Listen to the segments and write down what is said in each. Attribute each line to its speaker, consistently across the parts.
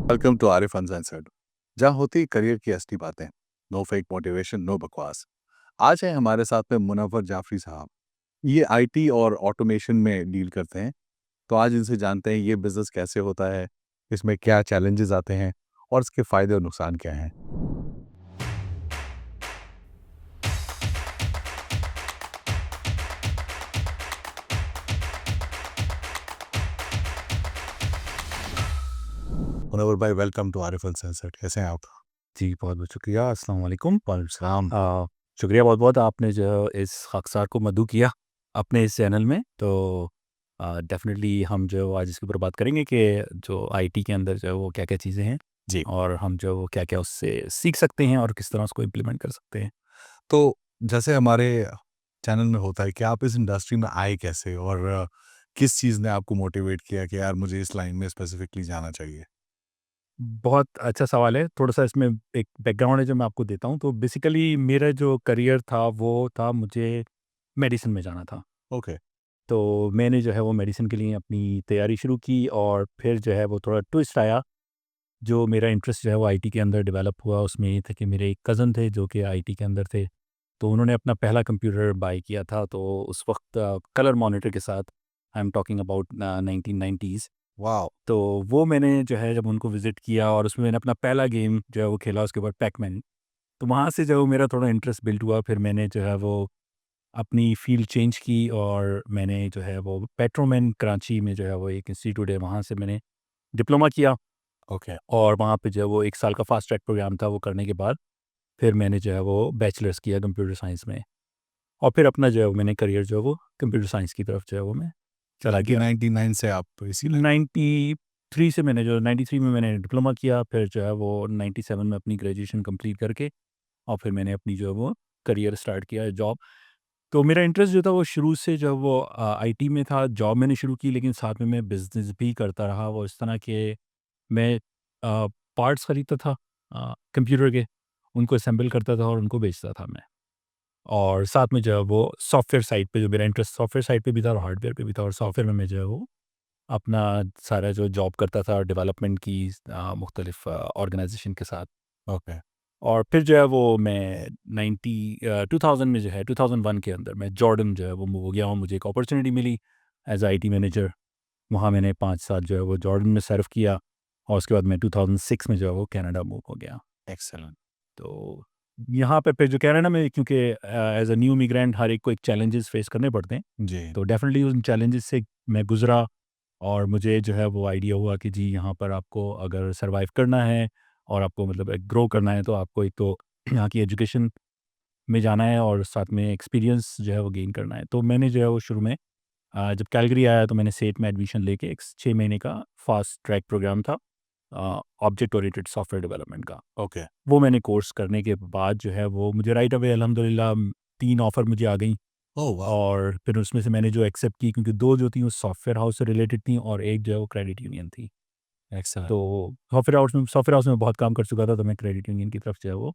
Speaker 1: Welcome to Arif uncensored, जहाँ होती career की असली बातें। नो फेक मोटिवेशन, नो बकवास। आज है हमारे साथ में मुनव्वर जाफरी साहब। ये आईटी और ऑटोमेशन में डील करते हैं। तो आज इनसे जानते हैं ये बिजनेस कैसे होता है, इसमें क्या चैलेंजेस आते हैं और इसके फायदे और नुकसान क्या हैं। मुनव्वर भाई, वेलकम टू आरिफ अनसेंसर्ड। कैसे हैं आप?
Speaker 2: जी, बहुत-बहुत शुक्रिया। अस्सलाम वालेकुम। वालेकुम सलाम। शुक्रिया बहुत-बहुत आपने जो इस ख़ाकसार को मदऊ किया अपने इस चैनल में। तो डेफ़िनेटली हम जो आज इसके ऊपर बात करेंगे कि जो आईटी के अंदर जो है वो क्या-क्या चीज़ें हैं
Speaker 1: जी।
Speaker 2: और हम जो वो क्या-क्या उससे सीख सकते हैं और किस तरह उसको इम्प्लीमेंट कर सकते हैं।
Speaker 1: तो जैसे हमारे चैनल में होता है कि आप इस इंडस्ट्री में आए कैसे और किस चीज़ ने आपको मोटिवेट किया कि यार मुझे इस लाइन में स्पेसिफिकली जाना चाहिए?
Speaker 2: बहुत अच्छा सवाल है। थोड़ा-सा इसमें एक बैकग्राउंड है जो मैं आपको देता हूँ। तो बेसिकली मेरा जो करियर था वो था मुझे मेडिसिन में जाना था।
Speaker 1: ओके।
Speaker 2: तो मैंने जो है वो मेडिसिन के लिए अपनी तैयारी शुरू की और फिर जो है वो थोड़ा ट्विस्ट आया, जो मेरा इंटरेस्ट जो है वो आईटी के अंदर डेवलप हुआ। उसमें ये था कि मेरे एक कज़न थे जो कि आईटी के अंदर थे, तो उन्होंने अपना पहला कंप्यूटर बाय किया था। तो उस वक़्त कलर मॉनिटर के साथ, I am talking about 1990s।
Speaker 1: Wow!
Speaker 2: तो वो मैंने जो है जब उनको विज़िट किया और उसमें मैंने अपना पहला गेम जो है वो खेला, उसके बाद पैक-मैन। तो वहाँ से जो है वो मेरा थोड़ा इंटरेस्ट बिल्ड हुआ। फिर मैंने जो है वो अपनी फ़ील्ड चेंज की और मैंने जो है वो पेट्रोमैन कराची में जो है वो एक इंस्टीट्यूट है, वहाँ से मैंने डिप्लोमा किया
Speaker 1: ओके।
Speaker 2: और वहाँ पे जो है वो 1 साल का फ़ास्ट ट्रैक प्रोग्राम था। वो करने के बाद फिर मैंने जो है वो बैचलर्स किया कंप्यूटर साइंस में और फिर अपना जो है वो मैंने करियर जो है वो कंप्यूटर साइंस की तरफ जो है वो मैं चला गया।
Speaker 1: 1999 से आप इसी लाइन।
Speaker 2: 93 से मैंने जो 93 में मैंने डिप्लोमा किया, फिर जो है वो 97 में अपनी ग्रेजुएशन कंप्लीट करके और फिर मैंने अपनी जो है वो करियर स्टार्ट किया, जॉब। तो मेरा इंटरेस्ट जो था वो शुरू से जो वो आईटी में था। जॉब मैंने शुरू की लेकिन साथ में मैं बिज़नेस भी करता रहा। वो इस तरह के मैं पार्ट्स खरीदता था कंप्यूटर के, उनको असेंबल करता था और उनको बेचता था मैं। और साथ में जो है वो सॉफ्टवेयर साइड पे जो मेरा इंटरेस्ट सॉफ्टवेयर साइड पे भी था और हार्डवेयर पे भी था और सॉफ्टवेयर में मैं जो है वो अपना सारा जो जॉब करता था डेवलपमेंट की मुख्तलिफ ऑर्गेनाइजेशन के साथ।
Speaker 1: ओके।
Speaker 2: और फिर जो है वो मैं 2000 में जो है 2001 के अंदर मैं जॉर्डन जो है वो मूव हो गया और मुझे एक अपॉर्चुनिटी मिली एज आईटी मैनेजर। वहाँ मैंने 5 साल जो है वो जॉर्डन में सर्व किया और उसके बाद मैं 2006 में जो है वो कनाडा मूव हो गया।
Speaker 1: एक्सीलेंट।
Speaker 2: तो यहाँ पे फिर जो कनाडा में क्योंकि एज अ न्यू इमिग्रेंट हर एक को एक चैलेंजेस फेस करने पड़ते हैं।
Speaker 1: जी।
Speaker 2: तो डेफिनेटली उन चैलेंजेस से मैं गुजरा और मुझे जो है वो आइडिया हुआ कि जी यहाँ पर आपको अगर सरवाइव करना है और आपको मतलब ग्रो करना है तो आपको एक तो यहाँ की एजुकेशन में जाना है और साथ में एक्सपीरियंस जो है वो गेन करना है। तो मैंने जो है वो शुरू में जब कैलगरी आया तो मैंने सेट में एडमिशन लेके एक 6 महीने का फास्ट ट्रैक प्रोग्राम था ऑब्जेक्ट ओरिएंटेड सॉफ्टवेयर डेवलपमेंट का।
Speaker 1: ओके।
Speaker 2: वो मैंने कोर्स करने के बाद जो है वो मुझे राइट अवे अल्हम्दुलिल्लाह 3 ऑफ़र मुझे आ गई
Speaker 1: ओह वाओ!
Speaker 2: और फिर उसमें से मैंने जो एक्सेप्ट की क्योंकि 2 जो थी वो सॉफ्टवेयर हाउस से रिलेटेड थी और एक जो है वो क्रेडिट यूनियन थी।
Speaker 1: एक्सीलेंट।
Speaker 2: तो सॉफ्टवेयर हाउस में बहुत काम कर चुका था तो मैं क्रेडिट यूनियन की तरफ जो है वो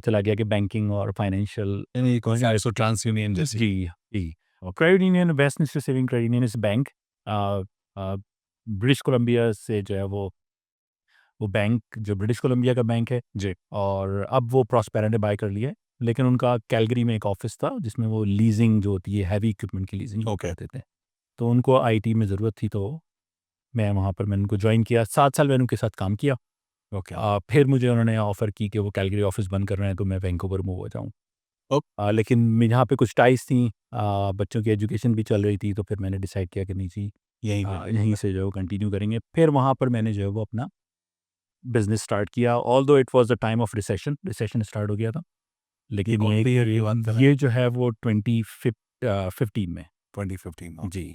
Speaker 2: चला गया कि बैंकिंग और फाइनेंशियल
Speaker 1: यानी कहेंगे आईएसओ ट्रांस यूनियन जैसी।
Speaker 2: जी, जी।
Speaker 1: Okay.
Speaker 2: Credit union Westminster saving credit union is bank a a, British Columbia से जो है वो बैंक जो ब्रिटिश कोलंबिया का बैंक है
Speaker 1: जी।
Speaker 2: और अब वो प्रॉस्पेरा ने बाय कर लिया है। लेकिन उनका कैलगरी में एक ऑफ़िस था जिसमें वो लीज़िंग जो होती है हैवी इक्विपमेंट की लीज़िंग वो
Speaker 1: ओके।
Speaker 2: करते थे। तो उनको आईटी में ज़रूरत थी तो मैं वहाँ पर मैंने उनको जॉइन किया। 7 साल मैंने उनके साथ काम किया।
Speaker 1: ओके।
Speaker 2: फिर मुझे उन्होंने ऑफ़र की कि वो कैलगरी ऑफ़िस बंद कर रहे हैं तो मैं वैंकूवर मूव हो जाऊँ।
Speaker 1: ओक
Speaker 2: लेकिन यहाँ पे कुछ टाइज़ थी बच्चों की एजुकेशन भी चल रही थी तो फिर मैंने डिसाइड किया कि नहीं जी
Speaker 1: यहीं पे
Speaker 2: यहीं से जो है वो कंटिन्यू करेंगे। फिर वहाँ पर मैंने जो है वो अपना बिज़नेस स्टार्ट किया although it was the time of recession, recession start हो गया था।
Speaker 1: ये
Speaker 2: लेकिन
Speaker 1: कौन
Speaker 2: ये
Speaker 1: सी ईयर ये वन था?
Speaker 2: ये जो है वो 15 में।
Speaker 1: 2015। ओके।
Speaker 2: जी।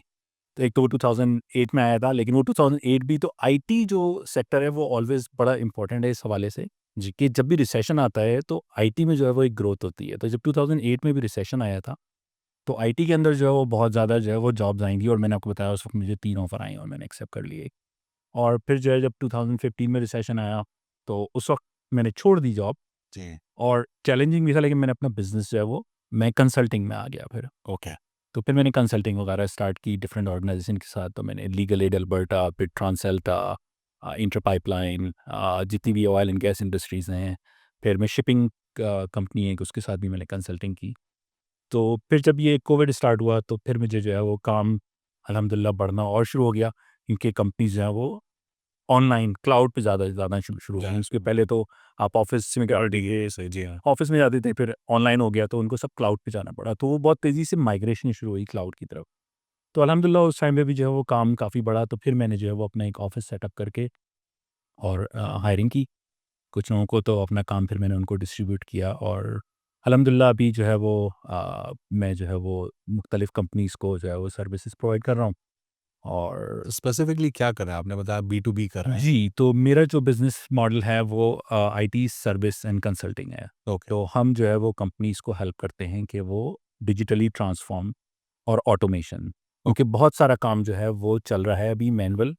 Speaker 2: तो एक तो वो 2008 में आया था लेकिन वो 2008 भी तो आईटी जो सेक्टर है वो ऑलवेज़ बड़ा इम्पोर्टेंट है इस हवाले से जी कि जब भी रिसेशन आता है तो आईटी में जो है वो एक ग्रोथ होती है। तो जब 2008 में भी रिसेशन आया था तो आईटी के अंदर जो है वो बहुत ज़्यादा जो है वो जॉब्स आई थी और मैंने आपको बताया उस वक़्त मुझे 3 ऑफ़र आए और मैंने एक्सेप्ट कर लिए। और फिर जो है जब 2015 में रिसेशन आया तो उस वक़्त मैंने छोड़ दी जॉब
Speaker 1: जी।
Speaker 2: और चैलेंजिंग भी था लेकिन मैंने अपना बिज़नेस जो है वो मैं कंसल्टिंग में आ गया फिर।
Speaker 1: ओके।
Speaker 2: तो फिर मैंने कंसल्टिंग वगैरह स्टार्ट की डिफरेंट ऑर्गेनाइजेशन के साथ। तो मैंने लीगल एड अल्बर्टा, फिर ट्रांसल्टा, इंटर पाइपलाइन, जितनी भी ऑयल एंड गैस इंडस्ट्रीज़ हैं। फिर मैं शिपिंग कंपनी है, उसके साथ भी मैंने कंसल्टिंग की। तो फिर जब ये कोविड स्टार्ट हुआ तो फिर मुझे जो है वो काम अल्हम्दुलिल्लाह बढ़ना और शुरू हो गया, क्योंकि कंपनीज़ जो हैं वो ऑनलाइन क्लाउड पे ज़्यादा ज़्यादा शुरू हो गई। उसके पहले तो आप ऑफ़िस में
Speaker 1: सही जी हाँ।
Speaker 2: ऑफ़िस में जाते थे, फिर ऑनलाइन हो गया तो उनको सब क्लाउड पे जाना पड़ा। तो वो बहुत तेज़ी से माइग्रेशन शुरू हुई क्लाउड की तरफ। तो अल्हम्दुलिल्लाह उस टाइम पे भी जो है वो काम काफ़ी बढ़ा, तो फिर मैंने जो है वो अपना एक ऑफ़िस सेटअप करके और हायरिंग की। कुछ लोगों को तो अपना काम फिर मैंने उनको डिस्ट्रीब्यूट किया, और अल्हम्दुलिल्लाह अभी जो है वो मैं जो है वो मुख्तलिफ़ कंपनीज़ को जो है वो सर्विसेज़ प्रोवाइड कर रहा हूँ। और
Speaker 1: स्पेसिफिकली क्या कर रहे हैं? आपने बताया बी2बी कर रहे हैं।
Speaker 2: जी, तो मेरा जो बिज़नेस मॉडल है वो आईटी सर्विस एंड कंसल्टिंग है।
Speaker 1: ओके,
Speaker 2: तो हम जो है वो कंपनीज़ को हेल्प करते हैं कि वो डिजिटली ट्रांसफ़ॉर्म और ऑटोमेशन, क्योंकि बहुत सारा काम जो है वो चल रहा है अभी मैनुअल।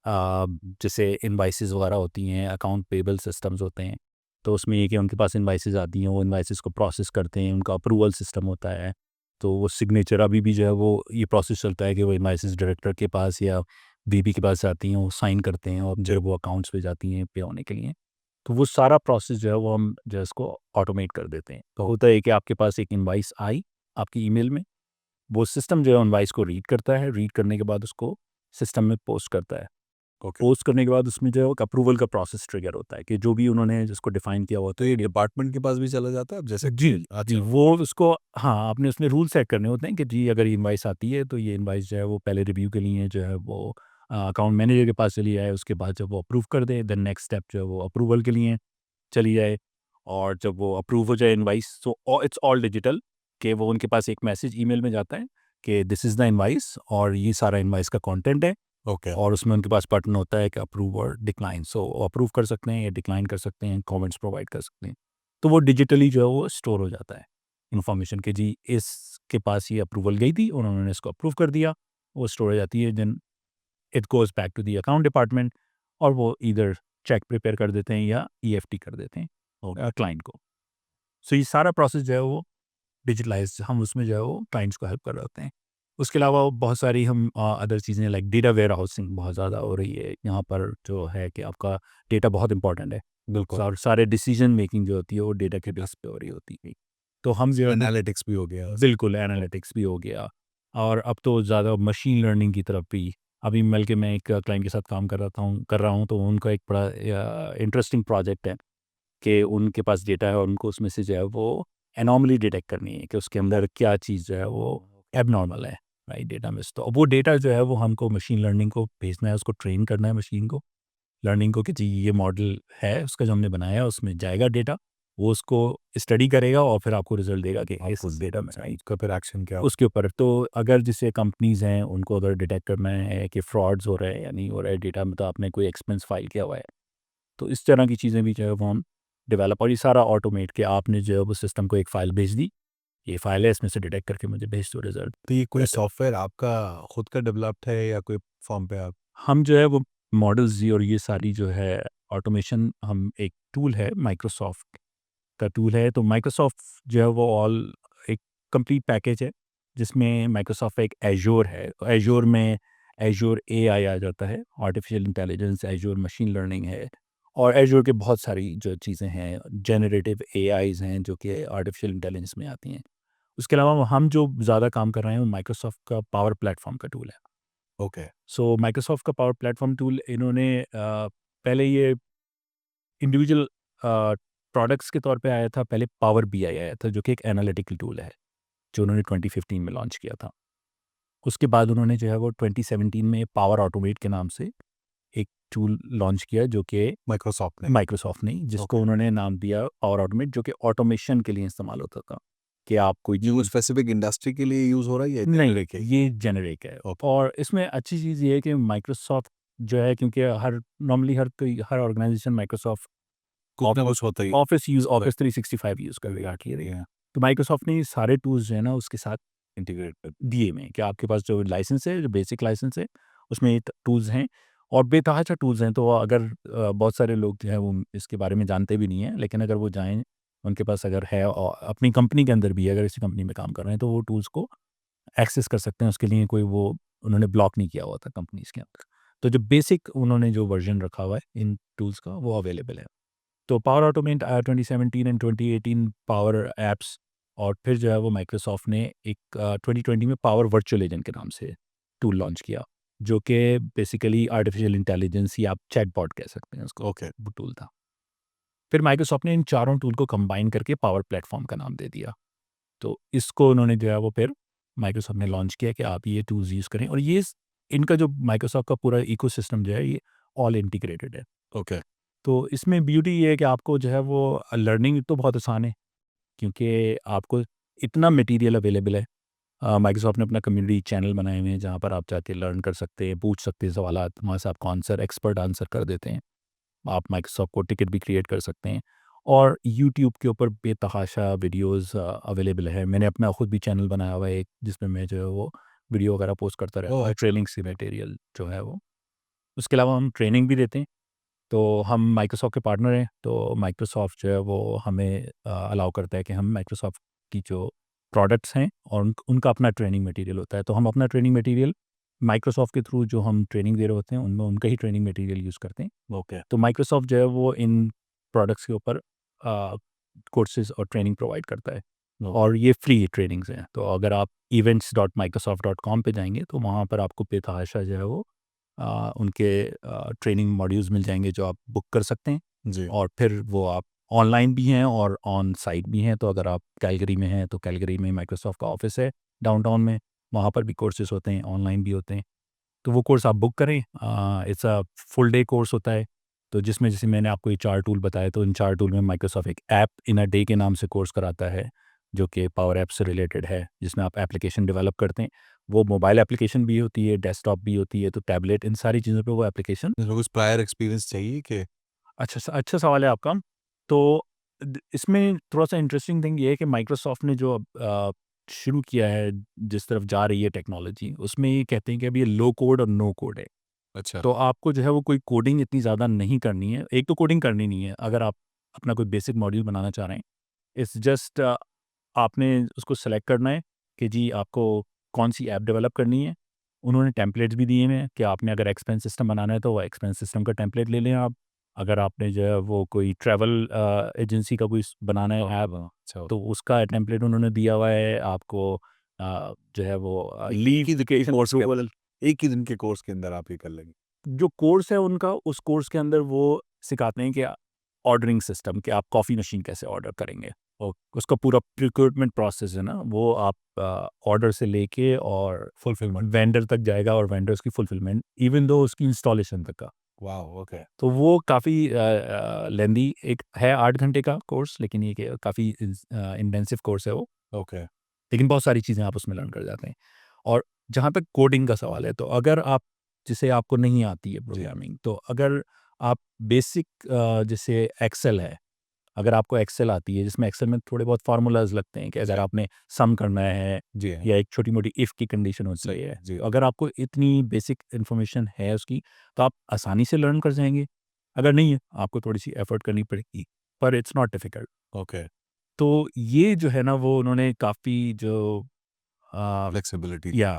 Speaker 2: जैसे इनवॉइसेस वगैरह होती हैं, अकाउंट पेबल सिस्टम्स होते हैं, तो उसमें ये कि उनके पास इनवॉइसेस आती हैं, वो इनवॉइसेस को प्रोसेस करते हैं, उनका अप्रूवल सिस्टम होता है। तो वो सिग्नेचर अभी भी जो है वो ये प्रोसेस चलता है कि वो इनवॉइसेस डायरेक्टर के पास या वीपी के पास आती हैं, वो साइन करते हैं और जब वो अकाउंट्स पे जाती हैं पे होने के लिए। तो वो सारा प्रोसेस जो है वो हम जो है इसको ऑटोमेट कर देते हैं। तो होता है कि आपके पास एक इनवॉइस आई आपकी ईमेल में, वो सिस्टम जो है इनवॉइस को रीड करता है, रीड करने के बाद उसको सिस्टम में पोस्ट करता है।
Speaker 1: ओके।
Speaker 2: पोस्ट करने के बाद उसमें जो है एक अप्रूवल का प्रोसेस ट्रिगर होता है कि जो भी उन्होंने जिसको डिफाइन किया हुआ
Speaker 1: तो
Speaker 2: होता
Speaker 1: ये
Speaker 2: है।
Speaker 1: डिपार्टमेंट के पास भी चला जाता है? अब जैसे
Speaker 2: जी, जी,
Speaker 1: अच्छा,
Speaker 2: वो उसको, हाँ, आपने उसमें रूल सेट करने होते हैं कि जी अगर इनवॉइस आती है तो ये इनवॉइस जो है वो पहले रिव्यू के लिए जो है वो अकाउंट मैनेजर के पास चली जाए, उसके बाद जब वो अप्रूव कर दे, देन नेक्स्ट स्टेप जो है वो अप्रूवल के लिए चली जाए। और जब वो अप्रूव हो जाए इनवॉइस, तो इट्स ऑल डिजिटल, कि वो उनके पास एक मैसेज ईमेल में जाता है कि दिस इज़ द इनवॉइस और ये सारा इनवॉइस का कंटेंट है।
Speaker 1: ओके,
Speaker 2: और उसमें उनके पास बटन होता है कि अप्रूव और डिक्लाइन, सो अप्रूव कर सकते हैं या डिक्लाइन कर सकते हैं, कमेंट्स प्रोवाइड कर सकते हैं। तो वो डिजिटली जो है वो स्टोर हो जाता है इन्फॉर्मेशन कि जी इसके पास ये अप्रूवल गई थी और उन्होंने इसको अप्रूव कर दिया। वो स्टोर हो जाती है, then it goes back to the account department, और वो ईदर चेक प्रिपेयर कर देते हैं या ईएफटी कर देते हैं क्लाइंट को। सो ये सारा प्रोसेस जो है वो डिजिटलाइज़, हम उसमें जो है वो क्लाइंट्स को हेल्प कर रहे होते हैं। उसके अलावा बहुत सारी हम अदर चीज़ें लाइक डेटा वेयर हाउसिंग बहुत ज़्यादा हो रही है यहाँ पर, जो है कि आपका डेटा बहुत इंपॉर्टेंट है।
Speaker 1: बिल्कुल।
Speaker 2: सारे डिसीजन मेकिंग जो होती है वो डेटा के बेस पे हो रही होती है। तो हम जो है वो
Speaker 1: एनालिटिक्स भी हो गया।
Speaker 2: बिल्कुल एनालिटिक्स भी हो गया, और अब तो ज़्यादा मशीन लर्निंग की तरफ भी। अभी बल्कि मैं एक क्लाइंट के साथ काम कर रहा हूँ, तो उनका एक बड़ा इंटरेस्टिंग प्रोजेक्ट है कि उनके पास डेटा है और उनको उसमें से जो है वो एनॉमली डिटेक्ट करनी है कि उसके अंदर क्या चीज़ जो है वो एबनॉर्मल है, राइट, डेटा में। तो अब वो डेटा जो है वो हमको मशीन लर्निंग को भेजना है, उसको ट्रेन करना है मशीन को, लर्निंग को, कि जी ये मॉडल है उसका जो हमने बनाया है, उसमें जाएगा डेटा, वो उसको स्टडी करेगा और फिर आपको रिजल्ट देगा कि इस डेटा में, राइट।
Speaker 1: उसका फिर एक्शन क्या?
Speaker 2: उसके ऊपर तो अगर जैसे कंपनीज़ हैं उनको अगर डिटेक्ट करना है कि फ्रॉड्स हो रहे हैं या नहीं हो रहा है डेटा में, तो आपने कोई एक्सपेंस फाइल किया हुआ है, तो इस तरह की चीज़ें भी जो है वो हम डेवलप, और ये सारा ऑटोमेट कि आपने जो है वो सिस्टम को एक फ़ाइल भेज दी, ये फ़ाइल है इसमें से डिटेक्ट करके मुझे भेज दो रिज़ल्ट।
Speaker 1: तो ये कोई
Speaker 2: बेटर।
Speaker 1: सॉफ्टवेयर आपका खुद का डेवलप्ड है या कोई फॉर्म पे आप?
Speaker 2: हम जो है वो मॉडल्स और ये सारी जो है ऑटोमेशन, हम एक टूल है माइक्रोसॉफ्ट का टूल है, तो माइक्रोसॉफ्ट जो है वो ऑल एक कंप्लीट पैकेज है, जिसमें माइक्रोसॉफ्ट का एक एज़्योर है। तो एज़्योर में एज़्योर एआई आ जाता है, artificial intelligence, Azure machine learning है, और एज़्योर के बहुत सारी जो चीज़ें हैं, जनरेटिव एआईज़ हैं जो कि आर्टिफ़िशियल इंटेलिजेंस में आती हैं। उसके अलावा हम जो ज़्यादा काम कर रहे हैं वो माइक्रोसॉफ्ट का पावर प्लेटफ़ॉर्म का टूल है।
Speaker 1: ओके,
Speaker 2: सो माइक्रोसॉफ्ट का पावर प्लेटफ़ॉर्म टूल इन्होंने पहले ये इंडिविजुअल प्रोडक्ट्स के तौर पे आया था, पहले पावर बीआई आया था जो कि एक एनालिटिकल टूल है, जो उन्होंने 2015 में लॉन्च किया था। उसके बाद उन्होंने जो है वो 2017 में पावर ऑटोमेट के नाम से एक टूल लॉन्च किया, जो कि
Speaker 1: माइक्रोसॉफ्ट ने।
Speaker 2: माइक्रोसॉफ्ट ने, जिसको
Speaker 1: ओके।
Speaker 2: उन्होंने नाम दिया पावर ऑटोमेट, जो कि ऑटोमेशन के लिए इस्तेमाल होता था, कि आप कोई
Speaker 1: ये वो
Speaker 2: चीज़।
Speaker 1: स्पेसिफिक इंडस्ट्री के लिए यूज़ हो रहा है या
Speaker 2: नहीं,
Speaker 1: जेनेरिक है?
Speaker 2: ये जेनेरिक है।
Speaker 1: ओके।
Speaker 2: और इसमें अच्छी चीज़ ये है कि माइक्रोसॉफ्ट जो है, क्योंकि हर नॉर्मली हर ऑर्गेनाइज़ेशन माइक्रोसॉफ्ट
Speaker 1: कुछ ना कुछ होता ही है।
Speaker 2: ऑफ़िस 365 यूज़ कर रही है।
Speaker 1: या
Speaker 2: तो माइक्रोसॉफ्ट ने ये सारे टूल्स जो है ना उसके साथ
Speaker 1: इंटीग्रेट कर।
Speaker 2: दिए हुए हैं कि आपके पास जो लाइसेंस है, जो बेसिक लाइसेंस है, उसमें ये टूल्स हैं और बेतहाशा टूल्स हैं। तो अगर बहुत सारे लोग जो है वो इसके बारे में जानते भी नहीं हैं, लेकिन अगर वो जाएँ, उनके पास अगर है और अपनी कंपनी के अंदर भी है, अगर इसी कंपनी में काम कर रहे हैं, तो वो टूल्स को एक्सेस कर सकते हैं। उसके लिए कोई वो उन्होंने ब्लॉक नहीं किया हुआ था कंपनीज़ के अंदर। तो जो बेसिक उन्होंने जो वर्जन रखा हुआ है इन टूल्स का वो अवेलेबल है। तो पावर ऑटोमेट आया 2017 एंड 2018 पावर एप्स, और फिर जो है वो माइक्रोसॉफ्ट ने एक 2020 में पावर वर्चुअल एजेंट के नाम से टूल लॉन्च किया, जो कि बेसिकली आर्टिफिशियल इंटेलिजेंस या आप चैटबॉट कह सकते हैं उसको,
Speaker 1: ओके।
Speaker 2: वो टूल था। फिर माइक्रोसॉफ्ट ने इन चारों टूल को कंबाइन करके पावर प्लेटफॉर्म का नाम दे दिया। तो इसको उन्होंने जो है वो फिर माइक्रोसॉफ्ट ने लॉन्च किया कि आप ये टूल्स यूज़ करें, और ये इनका जो माइक्रोसॉफ्ट का पूरा इकोसिस्टम जो है ये ऑल इंटीग्रेटेड है।
Speaker 1: ओके।
Speaker 2: तो इसमें ब्यूटी ये है कि आपको जो है वो लर्निंग तो बहुत आसान है, क्योंकि आपको इतना मटेरियल अवेलेबल है। माइक्रोसॉफ्ट ने अपना कम्युनिटी चैनल बनाए हुए हैं जहाँ पर आप जाके लर्न कर सकते हैं, पूछ सकते हैं सवालात, वहाँ से आपको आंसर एक्सपर्ट आंसर कर देते हैं। आप माइक्रोसॉफ्ट को टिकट भी क्रिएट कर सकते हैं, और यूट्यूब के ऊपर बेतहाशा वीडियोस अवेलेबल है। मैंने अपना खुद भी चैनल बनाया हुआ है एक, जिसमें मैं जो है वो वीडियो वगैरह पोस्ट करता रहता
Speaker 1: ओह!
Speaker 2: हूँ, ट्रेनिंग से मटेरियल जो है वो। उसके अलावा हम ट्रेनिंग भी देते हैं। तो हम माइक्रोसॉफ्ट के पार्टनर हैं, तो माइक्रोसॉफ्ट जो है वो हमें अलाउ करता है कि हम माइक्रोसॉफ्ट की जो प्रोडक्ट्स हैं और उनका अपना ट्रेनिंग मटेरियल होता है, तो हम अपना ट्रेनिंग मटेरियल माइक्रोसॉफ्ट के थ्रू जो हम ट्रेनिंग दे रहे होते हैं उनमें उनका ही ट्रेनिंग मटेरियल यूज़ करते हैं।
Speaker 1: ओके।
Speaker 2: तो माइक्रोसॉफ्ट जो है वो इन प्रोडक्ट्स के ऊपर कोर्सेज़ और ट्रेनिंग प्रोवाइड करता है,
Speaker 1: ओ
Speaker 2: और ये फ्री ट्रेनिंग्स हैं। तो अगर आप events.microsoft.com पे जाएँगे तो वहाँ पर आपको बेतहाशा जो है वो उनके ट्रेनिंग मॉड्यूल्स मिल जाएँगे जो आप बुक कर सकते हैं,
Speaker 1: जी।
Speaker 2: और फिर वो आप ऑनलाइन भी हैं और ऑन साइट भी हैं। तो अगर आप कैलगरी में हैं तो कैलगरी में माइक्रोसॉफ्ट का ऑफ़िस है डाउनटाउन में, वहाँ पर भी कोर्सेज़ होते हैं, ऑनलाइन भी होते हैं। तो वो कोर्स आप बुक करें। It's a full day course होता है, तो जिसमें जैसे मैंने आपको ये 4 टूल बताए, तो इन 4 टूल में माइक्रोसॉफ्ट एक ऐप इन अ डे के नाम से कोर्स कराता है, जो कि पावर ऐप से रिलेटेड है, जिसमें आप एप्लीकेशन डेवलप करते हैं। वो मोबाइल एप्लीकेशन भी होती है, डेस्कटॉप भी होती है, तो टैबलेट, इन सारी चीज़ों पे वो एप्लीकेशन।
Speaker 1: इसमें कुछ प्रायर एक्सपीरियंस चाहिए कि
Speaker 2: अच्छा सवाल है आपका। तो इसमें थोड़ा-सा इंटरेस्टिंग थिंग ये है कि माइक्रोसॉफ्ट ने जो अब शुरू किया है, जिस तरफ जा रही है टेक्नोलॉजी, उसमें ये कहते हैं कि अब ये लो कोड और नो कोड है।
Speaker 1: अच्छा।
Speaker 2: तो आपको जो है वो कोई कोडिंग इतनी ज़्यादा नहीं करनी है। एक तो कोडिंग करनी नहीं है, अगर आप अपना कोई बेसिक मॉड्यूल बनाना चाह रहे हैं। इट्स जस्ट आपने उसको सेलेक्ट करना है कि जी आपको कौन-सी ऐप डेवलप करनी है। उन्होंने टेम्पलेट्स भी दिए हुए हैं कि आपने अगर एक्सपेंस सिस्टम बनाना है तो वो एक्सपेंस सिस्टम का टेम्पलेट ले लें आप। अगर आपने जो है वो कोई ट्रैवल एजेंसी का कोई बनाना है ऐप,
Speaker 1: अच्छा।
Speaker 2: तो उसका टेम्पलेट उन्होंने दिया हुआ है आपको। जो है वो
Speaker 1: एक
Speaker 2: लीव
Speaker 1: ही दिन के
Speaker 2: वेकेशन
Speaker 1: कोर्स के
Speaker 2: अप्रूवल,
Speaker 1: एक ही दिन के कोर्स के अंदर आप ये कर लेंगे।
Speaker 2: जो कोर्स है उनका, उस कोर्स के अंदर वो सिखाते हैं कि ऑर्डरिंग सिस्टम, कि आप कॉफ़ी मशीन कैसे ऑर्डर करेंगे। और उसका पूरा प्रिक्रूटमेंट प्रोसेस है ना, वो आप ऑर्डर से लेके और
Speaker 1: फुलफिलमेंट।
Speaker 2: वेंडर तक जाएगा, और वेंडर्स की फुलफिलमेंट इवन दो उसकी इंस्टॉलेशन तक का।
Speaker 1: वॉव! ओके।
Speaker 2: तो वो काफ़ी लेंदी एक है 8 घंटे का कोर्स, लेकिन ये कि काफ़ी इंटेंसिव कोर्स है वो।
Speaker 1: ओके।
Speaker 2: लेकिन बहुत सारी चीज़ें आप उसमें लर्न कर जाते हैं। और जहाँ तक कोडिंग का सवाल है, तो अगर आप, जैसे आपको नहीं आती है
Speaker 1: जी।
Speaker 2: प्रोग्रामिंग, तो अगर आप बेसिक जैसे एक्सेल है, अगर आपको एक्सेल आती है, जिसमें एक्सेल में थोड़े बहुत फार्मूलाज़ लगते हैं कि अगर
Speaker 1: जी।
Speaker 2: आपने सम करना है,
Speaker 1: जी हाँ।
Speaker 2: या एक छोटी-मोटी इफ़ की कंडीशन होती
Speaker 1: सही
Speaker 2: है,
Speaker 1: है। जी।
Speaker 2: तो अगर आपको इतनी बेसिक इन्फॉर्मेशन है उसकी, तो आप आसानी से लर्न कर जाएँगे। अगर नहीं है, आपको थोड़ी-सी एफ़र्ट करनी पड़ेगी, पर इट्स नॉट डिफ़िकल्ट।
Speaker 1: ओके।
Speaker 2: तो ये जो है ना, वो उन्होंने काफ़ी जो अ,
Speaker 1: फ्लेक्सिबिलिटी।
Speaker 2: या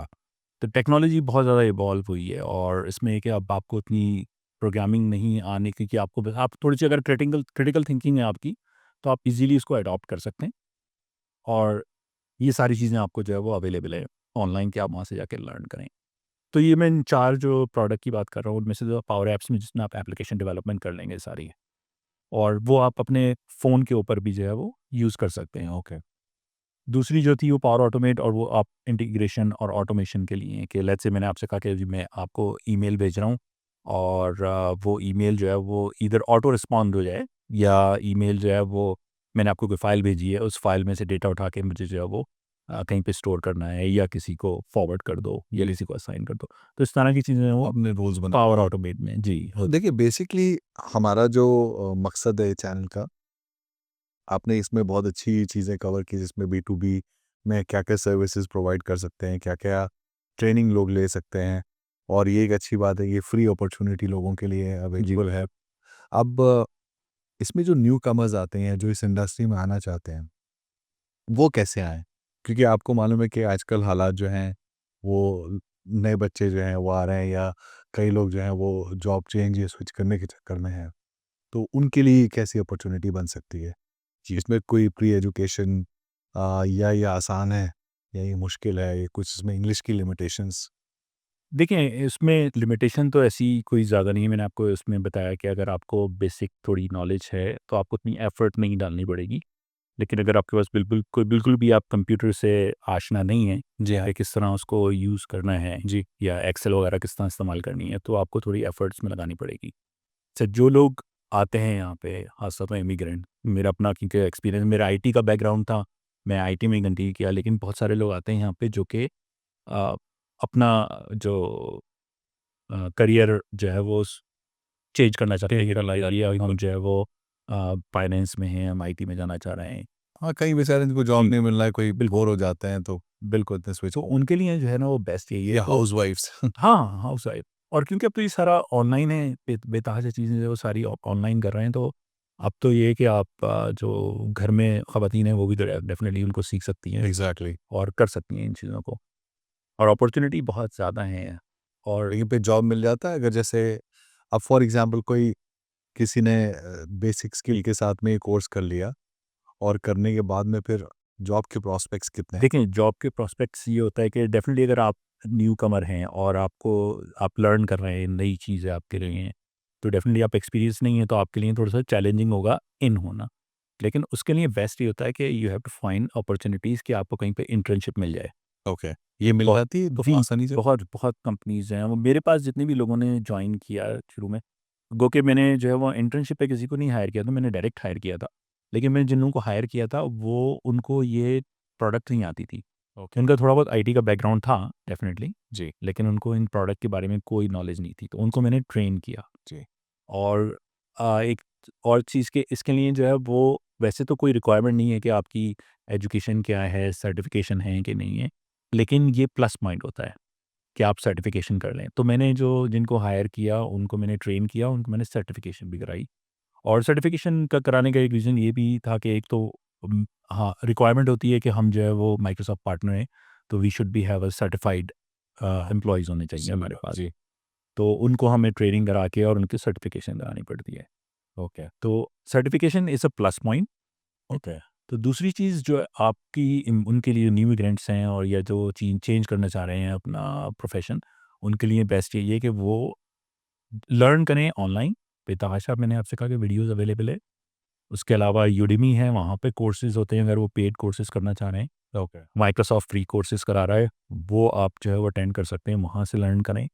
Speaker 2: तो टेक्नोलॉजी बहुत ज़्यादा इवॉल्व हुई है, और इसमें है कि अब आपको उतनी प्रोग्रामिंग नहीं आने की, कि आपको बस, आप थोड़ी-सी अगर क्रिटिकल क्रिटिकल थिंकिंग है आपकी, तो आप इज़िली इसको अडॉप्ट कर सकते हैं, और ये सारी चीज़ें आपको जो है वो अवेलेबल है ऑनलाइन, कि आप वहाँ से जाके लर्न करें। तो ये मैं इन 4 जो प्रोडक्ट की बात कर रहा हूँ, उनमें से जो पावर ऐप्स में जिसमें आप एप्लीकेशन डेवलपमेंट कर लेंगे सारी, और वो आप अपने फ़ोन के ऊपर भी जो है वो यूज़ कर सकते हैं।
Speaker 1: ओके।
Speaker 2: दूसरी जो थी वो पावर ऑटोमेट, और वो आप इंटीग्रेशन और ऑटोमेशन के लिए है, कि लेट्स से मैंने आपसे कहा कि जी मैं आपको ईमेल भेज रहा हूँ, और वो ईमेल जो है वो ईदर ऑटो रिस्पॉन्ड हो जाए, या ईमेल जो है वो, मैंने आपको कोई फ़ाइल भेजी है, उस फ़ाइल में से डेटा उठा के मुझे जो है वो कहीं पे स्टोर करना है, या किसी को फॉरवर्ड कर दो, या
Speaker 1: जी।
Speaker 2: किसी को असाइन कर दो। तो इस तरह की चीज़ें हैं वो
Speaker 1: आपने रूल्स बना
Speaker 2: पावर
Speaker 1: दिए।
Speaker 2: ऑटोमेट में जी
Speaker 1: तो
Speaker 2: होती
Speaker 1: देखिए बेसिकली हमारा जो मकसद है चैनल का, आपने इसमें बहुत अच्छी चीज़ें कवर की जिसमें बी टू बी में क्या-क्या सर्विसेज प्रोवाइड कर सकते हैं, क्या-क्या ट्रेनिंग लोग ले सकते हैं और ये एक अच्छी बात है, ये फ्री अपॉर्चुनिटी लोगों के लिए
Speaker 2: जी।
Speaker 1: अवेलेबल है। अब इसमें जो न्यू कमर्स आते हैं, जो इस इंडस्ट्री में आना चाहते हैं, वो कैसे आएँ? क्योंकि आपको मालूम है कि आजकल हालात जो हैं, वो नए बच्चे जो हैं वो आ रहे हैं या कई लोग जो हैं वो जॉब चेंज या स्विच करने के चक्कर में हैं, तो उनके लिए कैसी अपॉर्चुनिटी बन सकती है? इसमें कोई प्री एजुकेशन या ये आसान है या ये मुश्किल है, या कुछ इसमें इंग्लिश की लिमिटेशंस?
Speaker 2: देखिए, इसमें लिमिटेशन तो ऐसी कोई ज़्यादा नहीं है। मैंने आपको इसमें बताया कि अगर आपको बेसिक थोड़ी नॉलेज है, तो आपको उतनी एफ़र्ट नहीं डालनी पड़ेगी। लेकिन अगर आपके पास बिल्कुल भी आप कंप्यूटर से आशना नहीं है,
Speaker 1: जी हाँ।
Speaker 2: या किस तरह उसको यूज़ करना है,
Speaker 1: जी।
Speaker 2: या एक्सेल वगैरह किस तरह इस्तेमाल करनी है, तो आपको थोड़ी एफ़र्ट्स में लगानी पड़ेगी। अच्छा, जो लोग आते हैं यहाँ पे, ख़ासतौर पे इमिग्रेंट, मेरा अपना क्योंकि एक्सपीरियंस, मेरा आईटी का बैकग्राउंड था, मैं आईटी में ही कंटिन्यू किया, लेकिन बहुत सारे लोग आते हैं यहाँ पे जो कि अपना जो करियर जो है वो चेंज करना चाहते हैं, या हम जो है वो फाइनेंस में हैं, हम आईटी में जाना चाह रहे हैं।
Speaker 1: हाँ, कई बेचारे जिनको जॉब
Speaker 2: जी,
Speaker 1: नहीं मिल रहा है, कोई
Speaker 2: बिल्कुल,
Speaker 1: बोर हो जाते हैं तो
Speaker 2: बिल्कुल।
Speaker 1: इतने स्विच
Speaker 2: तो उनके लिए जो है ना वो बेस्ट यही है।
Speaker 1: या
Speaker 2: तो
Speaker 1: हाउसवाइफ्स।
Speaker 2: हाँ, हाउसवाइफ़, और क्योंकि अब तो ये सारा ऑनलाइन है, बेतहाशा चीज़ें जो है वो सारी ऑनलाइन कर रहे हैं, तो अब तो ये है कि आप जो घर में ख़वातीन हैं वो भी तो डेफ़िनिटली उनको सीख सकती हैं
Speaker 1: एग्ज़ैक्टली।
Speaker 2: और कर सकती हैं इन चीज़ों को, और अपॉर्च्युनिटी बहुत ज़्यादा हैं। और
Speaker 1: कहीं पे जॉब मिल जाता है, अगर जैसे अब फॉर एग्ज़ाम्पल कोई किसी ने बेसिक स्किल के साथ में ये कोर्स कर लिया और करने के बाद में फिर जॉब के प्रॉस्पेक्ट्स कितने हैं?
Speaker 2: देखें, जॉब के प्रॉस्पेक्ट्स ये होता है कि डेफ़िनेटली अगर आप न्यू कमर हैं और आप लर्न कर रहे हैं, नई चीज़ें आपके लिए हैं, तो डेफ़िनेटली आप एक्सपीरियंस नहीं है, तो आपके लिए थोड़ा-सा चैलेंजिंग होगा इन होना। लेकिन उसके लिए बेस्ट ये होता है कि you have to find opportunities कि आपको कहीं पे इंटर्नशिप मिल जाए।
Speaker 1: ओके, ये मिल
Speaker 2: बहुत
Speaker 1: जाती है तो
Speaker 2: जी,
Speaker 1: आसानी से?
Speaker 2: बहुत कंपनीज़ हैं। वो मेरे पास जितने भी लोगों ने जॉइन किया शुरू में, गो के मैंने जो है वो इंटर्नशिप पे किसी को नहीं हायर किया था, मैंने डायरेक्ट हायर किया था। लेकिन मैंने जिन लोगों को हायर किया था, वो उनको ये प्रोडक्ट नहीं आती थी।
Speaker 1: ओके।
Speaker 2: उनका थोड़ा बहुत आईटी का बैकग्राउंड था डेफ़िनेटली,
Speaker 1: जी।
Speaker 2: लेकिन उनको इन प्रोडक्ट के बारे में कोई नॉलेज नहीं थी, तो उनको मैंने ट्रेन किया।
Speaker 1: जी।
Speaker 2: और एक और चीज़ के इसके लिए जो है वो वैसे तो कोई रिक्वायरमेंट नहीं है कि आपकी एजुकेशन क्या है, सर्टिफ़िकेशन है कि नहीं है, लेकिन ये प्लस पॉइंट होता है कि आप सर्टिफ़िकेशन कर लें। तो मैंने जो जिनको हायर किया, उनको मैंने ट्रेन किया, उनको मैंने सर्टिफ़िकेशन भी कराई। और सर्टिफ़िकेशन का कराने का एक रीज़न ये भी था कि एक तो हाँ, रिक्वायरमेंट होती है कि हम जो है वो माइक्रोसॉफ्ट पार्टनर हैं, तो we should be have a certified employees होने चाहिए
Speaker 1: समझ
Speaker 2: हमारे
Speaker 1: गया।
Speaker 2: पास।
Speaker 1: जी।
Speaker 2: तो उनको हमें ट्रेनिंग करा के और उनकी सर्टिफ़िकेशन करानी पड़ती है।
Speaker 1: ओके।
Speaker 2: तो certification is a plus point.
Speaker 1: Okay.
Speaker 2: तो दूसरी चीज़ जो है आपकी उनके लिए न्यू इमिग्रेंट्स हैं, और या जो चेंज करना चाह रहे हैं अपना प्रोफ़ेशन, उनके लिए बेस्ट यही है कि वो लर्न करें ऑनलाइन। बेतहाशा मैंने आपसे कहा कि वीडियोज़ अवेलेबल है। उसके अलावा यूडेमी है, वहाँ पे कोर्सेज़ होते हैं अगर वो पेड कोर्सेज़ करना चाह रहे हैं।
Speaker 1: ओके।
Speaker 2: माइक्रोसॉफ्ट फ्री कोर्सेज़ करा रहा है, वो आप जो है वो अटेंड कर सकते हैं, वहाँ से लर्न करें।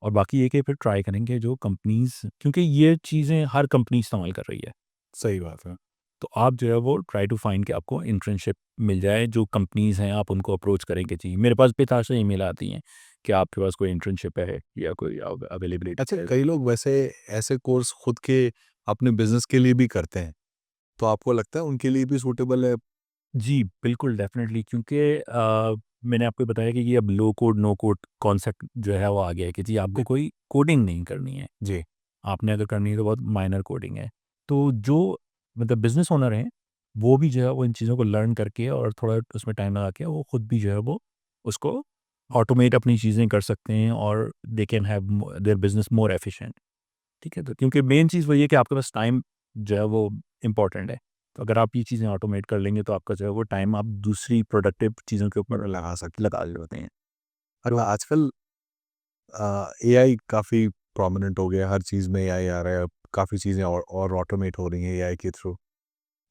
Speaker 2: और बाकी ये कि फिर ट्राई करेंगे जो कंपनीज़, क्योंकि ये चीज़ें हर कंपनी इस्तेमाल कर रही है।
Speaker 1: सही बात है।
Speaker 2: तो आप जो है वो ट्राई टू फाइंड कि आपको इंटर्नशिप मिल जाए, जो कंपनीज़ हैं आप उनको अप्रोच करें कि जी, मेरे पास बेतहाशा ईमेल आती हैं कि आपके पास कोई इंटर्नशिप है या कोई
Speaker 1: अच्छा,
Speaker 2: अवेलेबिलिटी है।
Speaker 1: कई लोग वैसे ऐसे कोर्स खुद के अपने बिज़नेस के लिए भी करते हैं, तो आपको लगता है उनके लिए भी सूटेबल है?
Speaker 2: जी, बिल्कुल डेफ़िनेटली, क्योंकि मैंने आपको बताया कि ये अब लो कोड, नो कोड कॉन्सेप्ट जो है वो आ गया है कि जी आपको
Speaker 1: जी।
Speaker 2: कोई कोडिंग नहीं करनी है।
Speaker 1: जी।
Speaker 2: आपने अगर करनी है तो बहुत माइनर कोडिंग है। तो जो मतलब बिज़नेस ओनर हैं, वो भी जो है वो इन चीज़ों को लर्न करके और थोड़ा उसमें टाइम लगा के वो खुद भी जो है वो उसको ऑटोमेट अपनी चीज़ें कर सकते हैं, और they can have their business more efficient. ठीक है? तो क्योंकि मेन चीज़ वही है कि आपके पास टाइम जो है वो इम्पोर्टेंट है। तो अगर आप ये चीज़ें ऑटोमेट कर लेंगे तो आपका जो है वो टाइम आप दूसरी प्रोडक्टिव चीज़ों के ऊपर
Speaker 1: लगा सकते
Speaker 2: लगा लेते हैं।
Speaker 1: हैं। और आजकल एआई काफ़ी प्रोमिनेंट हो गया, हर चीज़ में एआई आ रहा है, अब काफ़ी चीज़ें और ऑटोमेट हो रही हैं एआई के थ्रू।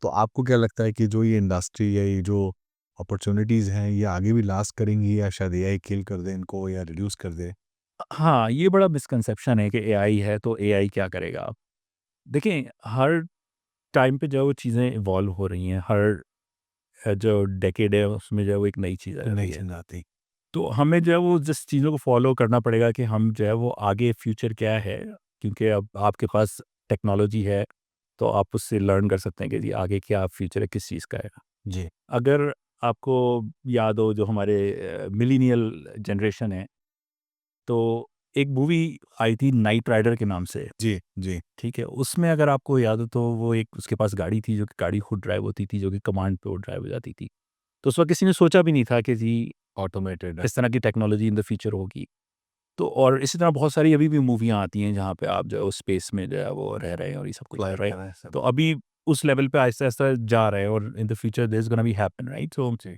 Speaker 1: तो आपको क्या लगता है कि जो ये इंडस्ट्री है, ये जो अपॉर्च्युनिटीज़ हैं, ये आगे भी लास्ट करेंगी या शायद एआई किल कर दे इनको या रिड्यूस कर दे?
Speaker 2: हाँ, ये बड़ा मिसकंसेप्शन है कि एआई है तो एआई क्या करेगा? देखिए, हर टाइम पे जो है वो चीज़ें इवॉल्व हो रही हैं। हर जो डेकेड है उसमें जो है वो एक नई चीज़ आ
Speaker 1: नहीं
Speaker 2: जाती है।
Speaker 1: चल आती।
Speaker 2: तो हमें जो है वो जिस चीज़ों को फ़ॉलो करना पड़ेगा कि हम जो है वो आगे फ्यूचर क्या है, क्योंकि अब आपके पास टेक्नोलॉजी है, तो आप उससे लर्न कर सकते हैं कि जी आगे क्या फ्यूचर है, किस चीज़ का है।
Speaker 1: जी।
Speaker 2: अगर आपको याद हो जो हमारे मिलेनियल जनरेशन है, तो एक मूवी आई थी नाइट राइडर के नाम से,
Speaker 1: जी। जी।
Speaker 2: ठीक है? उसमें अगर आपको याद हो तो वो एक उसके पास गाड़ी थी जो कि गाड़ी खुद ड्राइव होती थी, जो कि कमांड पे वो ड्राइव हो जाती थी। तो उस वक़्त किसी ने सोचा भी नहीं था कि जी
Speaker 1: ऑटोमेटेड है।
Speaker 2: इस तरह की टेक्नोलॉजी इन द फ्यूचर होगी। तो और इसी तरह बहुत सारी अभी भी मूवियाँ आती हैं जहाँ पे आप जो है उस स्पेस में जो है वो रह रहे हैं और ये सब कुछ
Speaker 1: फ्लाई
Speaker 2: कर रहे
Speaker 1: कर
Speaker 2: हैं।
Speaker 1: रहे हैं सब।
Speaker 2: तो अभी उस लेवल पे आहिस्ता-आहिस्ता जा रहे हैं और in the future this is gonna be happen, right? So
Speaker 1: जी,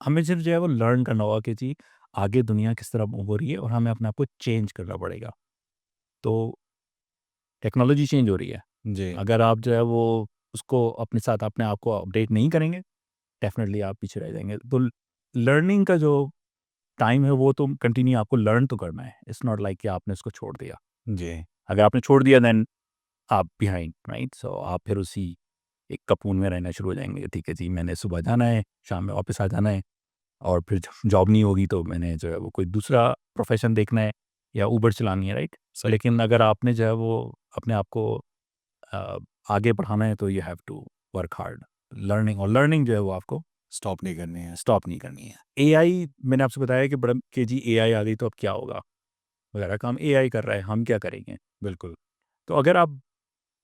Speaker 2: हमें सिर्फ जो है वो लर्न करना होगा कि जी आगे दुनिया किस तरह मूव हो रही है और हमें अपने आप को चेंज करना पड़ेगा। तो टेक्नोलॉजी चेंज हो रही है।
Speaker 1: जी,
Speaker 2: अगर आप जो है वो उसको अपने साथ अपने आप को अपडेट नहीं करेंगे, डेफ़िनेटली आप पीछे रह जाएँगे। तो लर्निंग का जो टाइम है वो तो कंटिन्यू आपको लर्न तो करना है। इट्स नॉट लाइक कि आपने उसको छोड़ दिया।
Speaker 1: जी।
Speaker 2: अगर आपने छोड़ दिया देन आप बिहाइंड, राइट? सो आप फिर उसी एक ककून में रहना शुरू हो जाएँगे। ठीक है जी, मैंने सुबह जाना है, शाम में वापस आ जाना है और फिर जब जॉब नहीं होगी तो मैंने जो है वो कोई दूसरा प्रोफ़ेशन देखना है या उबर चलानी है, राइट?
Speaker 1: सही।
Speaker 2: लेकिन अगर आपने जो है वो अपने आप को अ, आगे बढ़ाना है तो you have to work hard. Learning और लर्निंग जो है वो आपको
Speaker 1: स्टॉप नहीं करनी है।
Speaker 2: स्टॉप नहीं करनी है। एआई मैंने आपसे बताया कि बड़ा कि जी एआई आ गई तो अब क्या होगा? वगैरह काम एआई कर रहा है, हम क्या करेंगे?
Speaker 1: बिल्कुल।
Speaker 2: तो अगर आप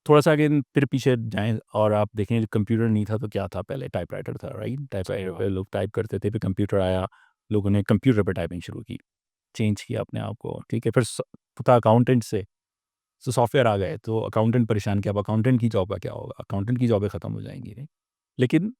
Speaker 2: थोड़ा-सा आगे फिर पीछे जाएँ और आप देखें कंप्यूटर नहीं था तो क्या था पहले टाइपराइटर था, राइट?
Speaker 1: सही
Speaker 2: टाइपराइटर
Speaker 1: बात।
Speaker 2: पे लोग टाइप करते थे, फिर कंप्यूटर आया, लोगों ने कंप्यूटर पे टाइपिंग शुरू की, चेंज किया अपने आप को, ठीक है? फिर था अकाउंटेंट से तो सॉफ्टवेयर आ गए, तो अकाउंटेंट परेशान कि अब अकाउंटेंट की जॉब का क्या होगा? अकाउंटेंट की जॉबें खत्म हो जाएँगी, राइट? लेकिन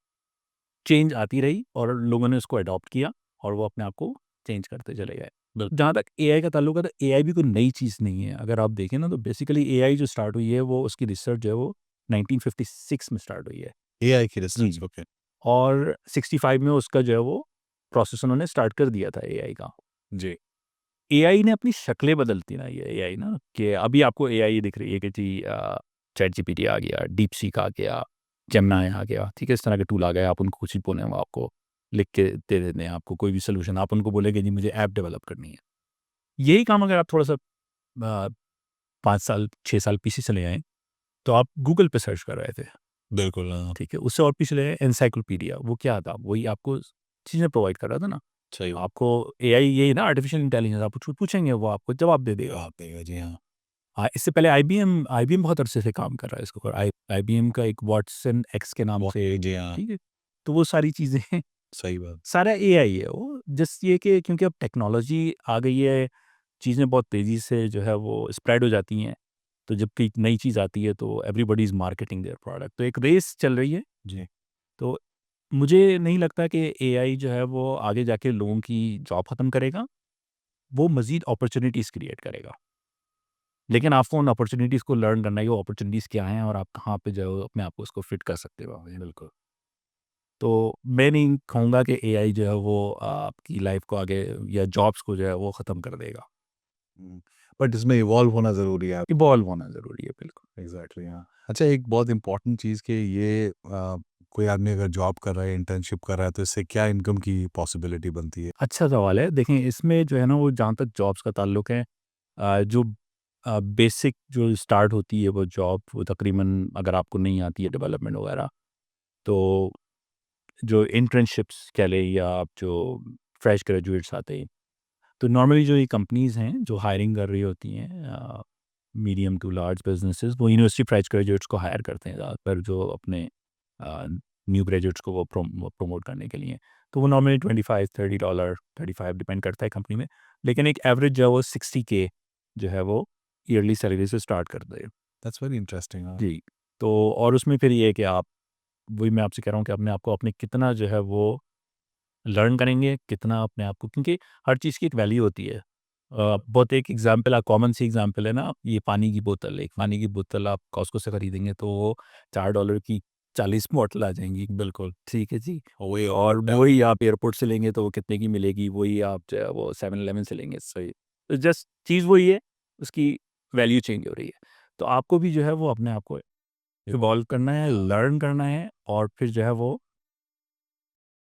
Speaker 2: चेंज आती रही और लोगों ने उसको अडॉप्ट किया और वो अपने आप को चेंज करते चले गए।
Speaker 1: बिल्कुल।
Speaker 2: जहाँ तक एआई का ताल्लुक है, तो एआई भी कोई नई चीज़ नहीं है। अगर आप देखें ना तो बेसिकली एआई जो स्टार्ट हुई है, वो उसकी रिसर्च जो है वो 1956 में स्टार्ट हुई है।
Speaker 1: एआई की रिसर्च,
Speaker 2: जी।
Speaker 1: ओके।
Speaker 2: और 65 में उसका जो है वो प्रोसेस उन्होंने स्टार्ट कर दिया था एआई का।
Speaker 1: जी,
Speaker 2: एआई ने अपनी शक्लें बदलती ना ये एआई ना कि अभी आपको एआई दिख रही है कि जी चैट जीपीटी आ गया, डीपसीक आ गया, जेमिनी आ गया, ठीक है? इस तरह के टूल आ गए, आप उनको कुछ भी बोलें वो आपको लिख के दे देते हैं आपको कोई भी सॉल्यूशन। आप उनको बोले कि जी मुझे ऐप डेवलप करनी है। यही काम अगर आप थोड़ा-सा 5 साल, 6 साल पीछे चले जाएँ, तो आप गूगल पे सर्च कर रहे थे,
Speaker 1: बिल्कुल हाँ,
Speaker 2: ठीक है? उससे और पीछे चले जाएँ एनसाइक्लोपीडिया, वो क्या था? वही आपको चीज़ें प्रोवाइड कर रहा था ना।
Speaker 1: सही बात।
Speaker 2: आपको एआई यही ना आर्टिफिशियल इंटेलिजेंस आप कुछ पूछेंगे वो आपको जवाब दे देगा।
Speaker 1: जवाब देगा, जी हाँ।
Speaker 2: हाँ, इससे पहले आईबीएम बहुत अरसे से काम कर रहा है इसके ऊपर। आईबीएम का एक वाटसन एक्स के नाम से
Speaker 1: जी हाँ,
Speaker 2: ठीक है? तो वो सारी चीज़ें
Speaker 1: सही बात।
Speaker 2: सारा एआई है वो जस्ट ये कि क्योंकि अब टेक्नोलॉजी आ गई है, चीज़ें बहुत तेज़ी से जो है वो स्प्रेड हो जाती हैं। तो जब कोई नई चीज़ आती है तो everybody is marketing their product. तो एक रेस चल रही है।
Speaker 1: जी,
Speaker 2: तो मुझे नहीं लगता कि एआई जो है वो आगे जाके लोगों की जॉब खत्म करेगा। वो मज़ीद अपॉर्च्युनिटीज़ क्रिएट करेगा। लेकिन आपको उन अपॉर्च्युनिटीज़ को लर्न करना है, वो अपॉर्च्युनिटीज़ क्या हैं और आप कहाँ पे जो है अपने आप को उसको फिट कर सकते हो।
Speaker 1: बिल्कुल।
Speaker 2: तो मैं नहीं कहूँगा कि एआई जो है वो आपकी लाइफ़ को आगे या जॉब्स को जो है वो ख़त्म कर देगा।
Speaker 1: हुँ, बट इसमें इवॉल्व होना ज़रूरी है।
Speaker 2: इवॉल्व होना ज़रूरी है, बिल्कुल।
Speaker 1: एग्ज़ैक्टली हाँ। अच्छा, एक बहुत इम्पोर्टेंट चीज़ कि ये कोई आदमी अगर जॉब कर रहा है, इंटर्नशिप कर रहा है, तो इससे क्या इनकम की पॉसिबिलिटी बनती है?
Speaker 2: अच्छा सवाल है। देखें इसमें जो है ना वो जहाँ तक जॉब्स का ताल्लुक है जो बेसिक जो स्टार्ट होती है वो जॉब वो तकरीबन अगर आपको नहीं आती है डेवलपमेंट वगैरह, तो जो इंटर्नशिप्स कह लें या आप जो फ्रेश ग्रेजुएट्स आते हैं तो नॉर्मली जो ये कंपनीज़ हैं जो हायरिंग कर रही होती हैं मीडियम टू लार्ज बिजनेसेस वो यूनिवर्सिटी फ्रेश ग्रेजुएट्स को हायर करते हैं ज़्यादातर जो अपने न्यू ग्रेजुएट्स को वो प्रमोट करने के लिए। तो वो नॉर्मली $25-30 35 डिपेंड करता है कंपनी में। लेकिन एक एवरेज जो है वो 60K जो है वो ईयरली सैलरी से स्टार्ट करते हैं।
Speaker 1: दैट्स वेरी इंटरेस्टिंग हाँ।
Speaker 2: जी। तो और उसमें फिर ये है कि आप वही मैं आपसे कह रहा हूँ कि अपने आप को अपने कितना जो है वो लर्न करेंगे, कितना अपने आप को क्योंकि हर चीज़ की एक वैल्यू होती है। बहुत एक एग्ज़ाम्पल कॉमन सी एग्ज़ाम्पल है ना, ये पानी की बोतल है। एक पानी की बोतल आप कॉस्को से खरीदेंगे तो वो $4 की 40 बॉटल आ जाएँगी।
Speaker 1: बिल्कुल।
Speaker 2: ठीक है जी।
Speaker 1: वही
Speaker 2: और वही आप एयरपोर्ट से लेंगे तो वो कितने की मिलेगी, वही आप जो है वो 7-Eleven से लेंगे।
Speaker 1: सही।
Speaker 2: तो जस्ट चीज़ वही है, उसकी वैल्यू चेंज हो रही है। तो आपको भी जो है वो अपने आप को इवॉल्व करना है, लर्न करना है और फिर जो है वो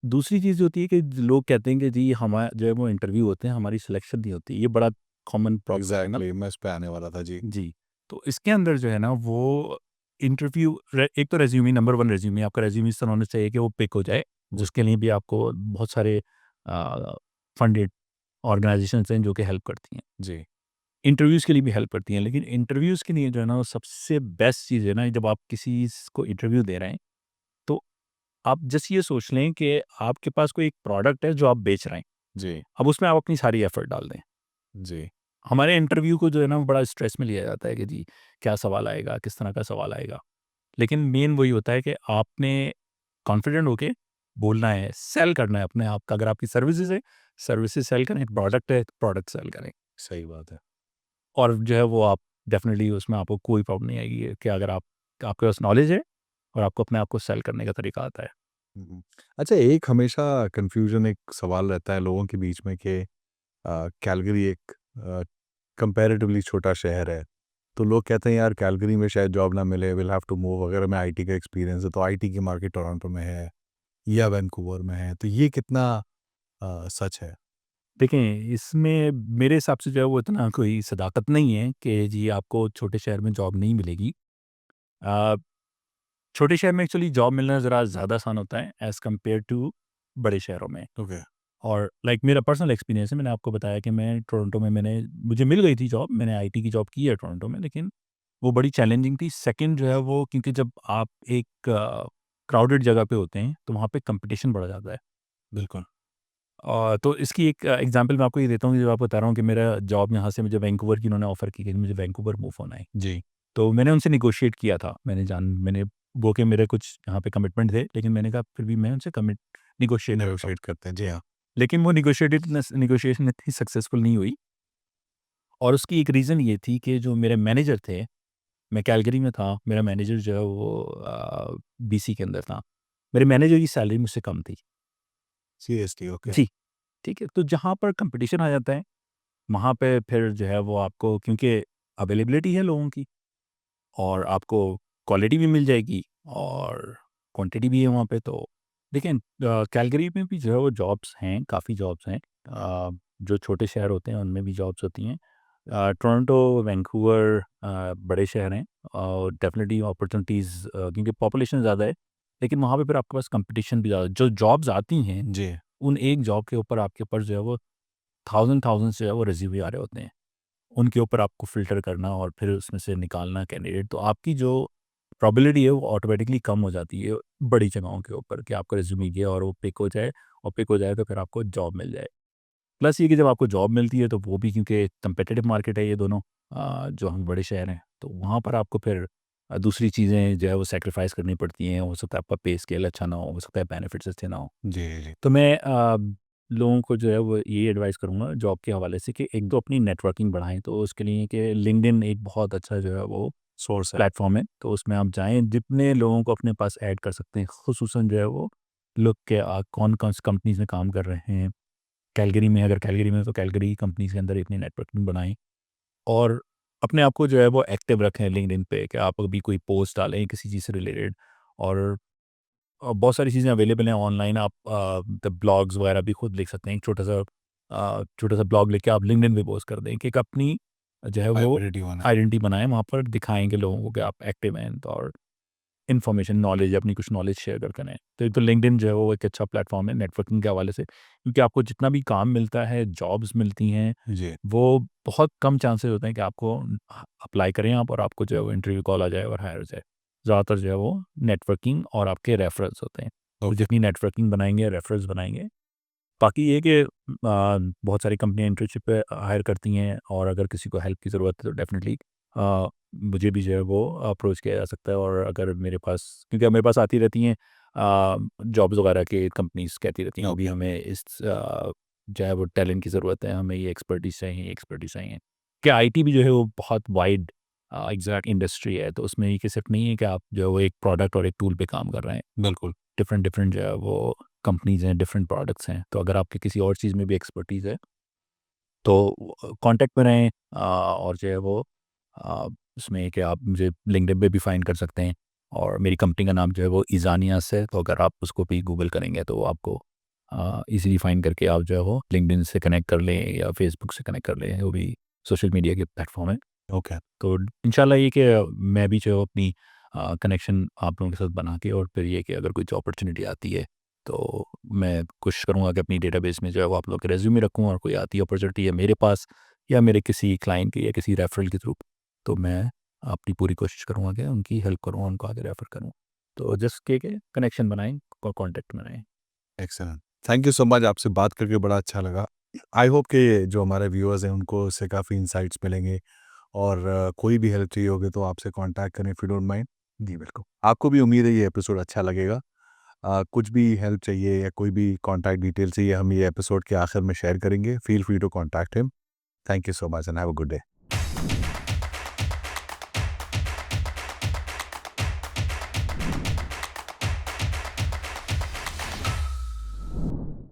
Speaker 2: दूसरी चीज़ होती है कि लोग कहते हैं कि जी हमारा जो है वो इंटरव्यू होते हैं, हमारी सिलेक्शन नहीं होती। ये बड़ा कॉमन प्रॉब्लम है ना।
Speaker 1: एग्ज़ैक्टली मैं इस पे आने वाला था। जी,
Speaker 2: जी, तो इसके अंदर जो है ना वो इंटरव्यू एक तो रेज़्यूमे नंबर 1 रेज़्यूमे आपका रेज़्यूमे इस तरह होना चाहिए कि वो पिक हो जाए,
Speaker 1: जी,
Speaker 2: जिसके लिए भी आपको बहुत सारे फंडेड ऑर्गनाइज़ेशंस हैं जो कि हेल्प करती हैं।
Speaker 1: जी,
Speaker 2: इंटरव्यूज़ के लिए भी हेल्प करती हैं, लेकिन इंटरव्यूज़ के लिए जो है ना वो सबसे बेस्ट चीज़ है ना जब आप किसी को इंटरव्यू दे रहे हैं, तो आप जस्ट ये सोच लें कि आपके पास कोई एक प्रोडक्ट है जो आप बेच रहे हैं।
Speaker 1: जी,
Speaker 2: अब उसमें आप अपनी सारी एफ़र्ट डाल दें।
Speaker 1: जी,
Speaker 2: हमारे इंटरव्यू को जो है ना बड़ा स्ट्रेस में लिया जाता है कि जी क्या सवाल आएगा, किस तरह का सवाल आएगा। लेकिन मेन वही होता है कि आपने कॉन्फिडेंट होके बोलना है, सेल करना है अपने आप का। अगर आपकी सर्विसेज़ है, सर्विसेज़ सेल करें, प्रोडक्ट है, प्रोडक्ट सेल करें।
Speaker 1: सही बात है।
Speaker 2: और जो है वो आप डेफ़िनिटली उसमें आपको कोई प्रॉब्लम नहीं आएगी कि अगर आप आपके पास नॉलेज है और आपको अपने आप को सेल करने का तरीका आता है।
Speaker 1: हुँ। अच्छा, एक हमेशा कन्फ्यूज़न, एक सवाल रहता है लोगों के बीच में कि कैलगरी एक कंपैरेटिवली छोटा शहर है। तो लोग कहते हैं यार कैलगरी में शायद जॉब ना मिले, विल हैव टू मूव। अगर हमें आईटी का एक्सपीरियंस है तो आईटी की मार्केट टोरंटो में है या वैंकूवर में है। तो ये कितना सच है?
Speaker 2: देखें, इसमें मेरे हिसाब से जो है वो इतना कोई सदाकत नहीं है कि जी आपको छोटे शहर में जॉब नहीं मिलेगी। अ, छोटे शहर में एक्चुअली जॉब मिलना ज़रा ज़्यादा आसान होता है एज़ कम्पेयर टू बड़े शहरों में।
Speaker 1: ओके,
Speaker 2: और लाइक मेरा पर्सनल एक्सपीरियंस है, मैंने आपको बताया कि मैं टोरंटो में मुझे मिल गई थी जॉब, मैंने आईटी की जॉब की है टोरंटो में, लेकिन वो बड़ी चैलेंजिंग थी। सेकंड जो है वो क्योंकि जब आप एक क्राउडेड जगह पे होते हैं, तो वहाँ पे कॉम्पिटिशन बढ़ जाता है।
Speaker 1: बिल्कुल।
Speaker 2: तो इसकी एक एग्ज़ाम्पल मैं आपको ये देता हूँ, जो आपको बता रहा हूँ कि मेरा जॉब यहाँ से मुझे वैंकूवर की उन्होंने ऑफ़र की कि मुझे वैंकूवर मूव होना है।
Speaker 1: जी,
Speaker 2: तो मैंने उनसे नेगोशिएट किया था। मैंने वो कि मेरे कुछ यहाँ पे कमिटमेंट थे, लेकिन मैंने कहा फिर भी मैं उनसे नेगोशिएट करता हूँ।
Speaker 1: नेगोशिएट करते हैं। जी हाँ।
Speaker 2: लेकिन वो नेगोशिएशन इतनी सक्सेसफुल नहीं हुई और उसकी एक रीज़न ये थी कि जो मेरे मैनेजर थे, मैं कैलगरी में था, मेरा मैनेजर जो है वो बीसी के अंदर था। मेरे मैनेजर की सैलरी मुझसे कम थी।
Speaker 1: सीरियसली? ओके।
Speaker 2: जी, ठीक है? तो जहाँ पर कॉम्पिटिशन आ जाता है, वहाँ पे फिर जो है वो आपको क्योंकि अवेलेबिलिटी है लोगों की और आपको क्वालिटी भी मिल जाएगी और क्वांटिटी भी है वहाँ पे। तो देखिए कैलगरी में भी जो है वो जॉब्स हैं, काफ़ी जॉब्स हैं। जो छोटे शहर होते हैं उनमें भी जॉब्स होती हैं। टोरंटो, वैंकूवर बड़े शहर हैं और डेफ़िनिटली अपॉर्चुनिटीज़ क्योंकि पॉपुलेशन ज़्यादा है, लेकिन वहाँ पे फिर आपके पास कॉम्पिटिशन भी ज़्यादा जो जॉब्स आती हैं,
Speaker 1: जी,
Speaker 2: उन एक जॉब के ऊपर आपके ऊपर जो है वो थाउज़ेंड्स जो है वो रिज़्यूमे आ रहे होते हैं। उनके ऊपर आपको फ़िल्टर करना और फिर उसमें से निकालना कैंडिडेट, तो आपकी जो प्रोबेबिलिटी है वो ऑटोमेटिकली कम हो जाती है बड़ी जगहों के ऊपर कि आपका रिज़्यूमे गया और वो पिक हो जाए और पिक हो जाए तो फिर आपको जॉब मिल जाए। प्लस ये कि जब आपको जॉब मिलती है तो वो भी क्योंकि कम्पिटिटिव मार्केट है ये दोनों जो हम बड़े शहर हैं, तो वहाँ पर आपको फिर दूसरी चीज़ें जो है वो सैक्रिफ़ाइस करनी पड़ती हैं। हो सकता है आपका पे स्केल अच्छा ना हो सकता है बेनिफिट्स अच्छे ना हो।
Speaker 1: जी, जी।
Speaker 2: तो मैं लोगों को जो है वो यही एडवाइस करूँगा जॉब के हवाले से कि एक तो अपनी नेटवर्किंग बढ़ाएँ, तो उसके लिए कि लिंक्डइन एक बहुत अच्छा जो है वो
Speaker 1: सोर्स है।
Speaker 2: प्लेटफ़ॉर्म है, तो उसमें आप जाएँ, जितने लोगों को अपने पास ऐड कर सकते हैं, ख़ुसूसन जो है वो लोग के कौन-कौन सी कंपनीज़ में काम कर रहे हैं। कैलगरी में अगर कैलगरी में है तो कैलगरी की कंपनीज़ के अंदर इतनी नेटवर्किंग बनाएँ और अपने आप को जो है वो एक्टिव रखें लिंक्डइन पे कि आप अभी कोई पोस्ट डालें किसी चीज़ से रिलेटेड और बहुत सारी चीज़ें अवेलेबल हैं ऑनलाइन। आप द ब्लॉग्स वगैरह भी खुद लिख सकते हैं। एक छोटा-सा ब्लॉग लिख के आप लिंक्डइन पे पोस्ट कर दें कि एक अपनी जो है वो
Speaker 1: हाइब्रिड ही होना है।
Speaker 2: आइडेंटिटी बनाएँ, वहाँ पर दिखाएँगे लोगों को कि आप एक्टिव हैं तो और इन्फॉर्मेशन, नॉलेज अपनी कुछ नॉलेज शेयर कर करें। तो एक तो लिंक्डइन जो है वो एक अच्छा प्लेटफ़ॉर्म है नेटवर्किंग के हवाले से, क्योंकि आपको जितना भी काम मिलता है, जॉब्स मिलती हैं,
Speaker 1: जी,
Speaker 2: वो बहुत कम चांसेस होते हैं कि आपको अप्लाई करें आप और आपको जो है वो इंटरव्यू कॉल आ जाए और हायर हो जाए। ज़्यादातर जो है वो नेटवर्किंग और आपके रेफरल्स होते हैं। तो
Speaker 1: ओके,
Speaker 2: जितनी नेटवर्किंग बनाएँगे, रेफरल्स बनाएँगे, बाकी ये है कि बहुत सारी कंपनियाँ इंटर्नशिप पे हायर करती हैं और अगर किसी को हेल्प की ज़रूरत है तो डेफ़िनिटली मुझे भी जो है वो अप्रोच किया जा सकता है। और अगर मेरे पास क्योंकि मेरे पास आती रहती हैं जॉब्स वगैरह की कंपनीज़ कहती रहती हैं, अभी
Speaker 1: ओके।
Speaker 2: हमें इस जो है वो टैलेंट की ज़रूरत है, हमें ये एक्सपर्टीज़ चाहिए, ये एक्सपर्टीज़ चाहिए। कि आईटी भी जो है वो बहुत वाइड एग्ज़ैक्ट इंडस्ट्री है, तो उसमें ये कि सिर्फ़ नहीं है कि आप जो है वो एक प्रोडक्ट और एक टूल पे काम कर रहे हैं।
Speaker 1: बिल्कुल।
Speaker 2: डिफरेंट डिफरेंट जो है वो कंपनीज़ हैं, डिफरेंट प्रोडक्ट्स हैं। तो अगर आपके किसी और चीज़ में भी एक्सपर्टीज़ है, तो कॉन्टैक्ट में रहें और जो है वो अ, उसमें कि आप मुझे लिंक्डइन पे भी फाइंड कर सकते हैं और मेरी कंपनी का नाम जो है वो इज़ानियास है, तो अगर आप उसको भी गूगल करेंगे तो आपको ईज़िली फाइंड करके आप जो है वो लिंक्डइन से कनेक्ट कर लें या फेसबुक से कनेक्ट कर लें, वो भी सोशल मीडिया के प्लेटफ़ॉर्म है।
Speaker 1: ओके,
Speaker 2: तो इंशाल्लाह ये कि मैं भी जो अपनी कनेक्शन आप लोगों के साथ बना के और फिर ये कि अगर कोई जो अपॉर्चुनिटी आती है तो मैं कोशिश करूँगा कि अपनी डेटाबेस में जो है वो आप लोग के रेज्यूमे रखूँ और कोई आती अपॉर्चुनिटी है मेरे पास या मेरे किसी क्लाइंट के या किसी रेफरल के थ्रू, तो मैं अपनी पूरी कोशिश करूँगा कि उनकी हेल्प करूँ, उनको आगे रेफर करूँ। तो जस्ट के कनेक्शन बनाएँ और कॉन्टैक्ट में रहें।
Speaker 1: Excellent. Thank you so much, आपसे बात करके बड़ा अच्छा लगा। आई होप कि जो हमारे व्यूअर्स हैं उनको उससे काफ़ी इंसाइट्स मिलेंगे और कोई भी हेल्प चाहिए होगी तो आपसे कांटेक्ट करें इफ़ यू डोंट माइंड। जी, बिल्कुल। आपको भी उम्मीद है ये एपिसोड अच्छा लगेगा। कुछ भी हेल्प चाहिए या कोई भी कॉन्टैक्ट डिटेल चाहिए हम ये एपिसोड के आखिर में शेयर करेंगे। Feel free to contact him. Thank you so much and have a good day.